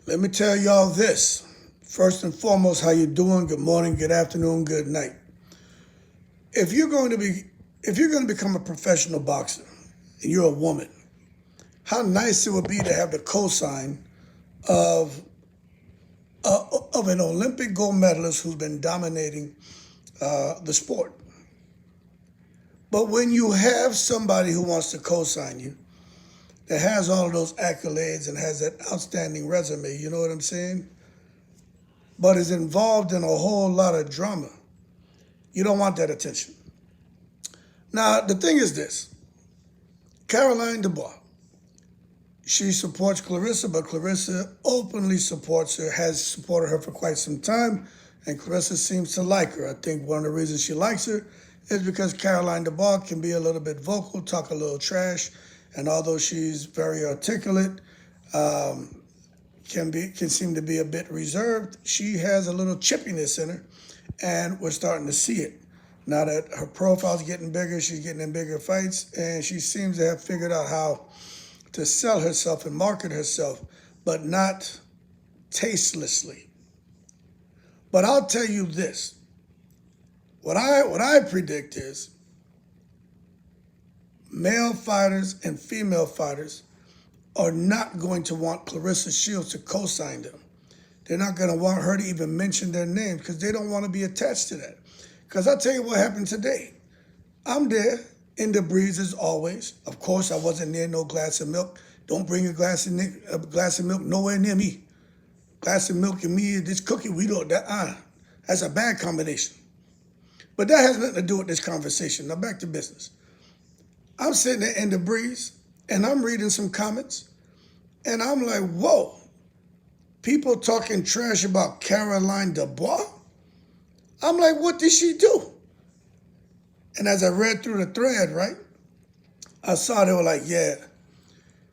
Let me tell y'all this. First and foremost, how you doing? Good morning, good afternoon, good night. If you're going to be if you're going to become a professional boxer and you're a woman, how nice it would be to have the cosign of of an Olympic gold medalist who's been dominating the sport. But when you have somebody who wants to co-sign you, that has all of those accolades and has that outstanding resume, you know what I'm saying? But is involved in a whole lot of drama, you don't want that attention. Now, the thing is this: Caroline Dubois, she supports Claressa, but Claressa openly supports her, has supported her for quite some time, and Claressa seems to like her. I think one of the reasons she likes her is because Caroline Dubois can be a little bit vocal, talk a little trash, and although she's very articulate, can seem to be a bit reserved, she has a little chippiness in her, and we're starting to see it. Now that her profile's getting bigger, she's getting in bigger fights, and she seems to have figured out how to sell herself and market herself, but not tastelessly. But I'll tell you this: what I predict is male fighters and female fighters are not going to want Claressa Shields to co-sign them. They're not going to want her to even mention their name because they don't want to be attached to that. Because I'll tell you what happened today. I'm there in the breeze as always. Of course, I wasn't near no glass of milk. Don't bring a glass of milk nowhere near me. Glass of milk and me, this cookie, we don't, that's a bad combination. But that has nothing to do with this conversation. Now back to business. I'm sitting there in the breeze and I'm reading some comments and I'm like, whoa, people talking trash about Caroline Dubois? I'm like, what did she do? And as I read through the thread, right, I saw they were like, yeah,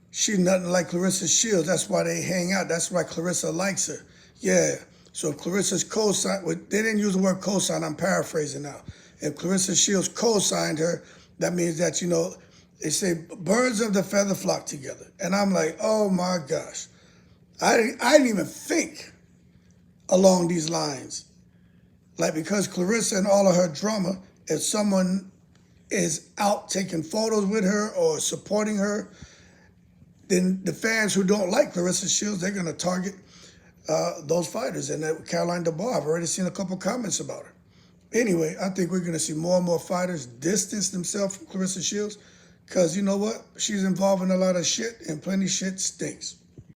she's nothing like Claressa Shields. That's why they hang out. That's why Claressa likes her. Yeah. So if Claressa's co-signed, they didn't use the word co-sign, I'm paraphrasing now. If Claressa Shields co-signed her, that means that, they say birds of the feather flock together. And I'm like, oh my gosh. I didn't even think along these lines. Like, because Claressa and all of her drama, if someone is out taking photos with her or supporting her, then the fans who don't like Claressa Shields, they're going to target those fighters. And Caroline Dubois, I've already seen a couple comments about her. Anyway, I think we're going to see more and more fighters distance themselves from Claressa Shields because you know what? She's involved in a lot of shit and plenty shit stinks.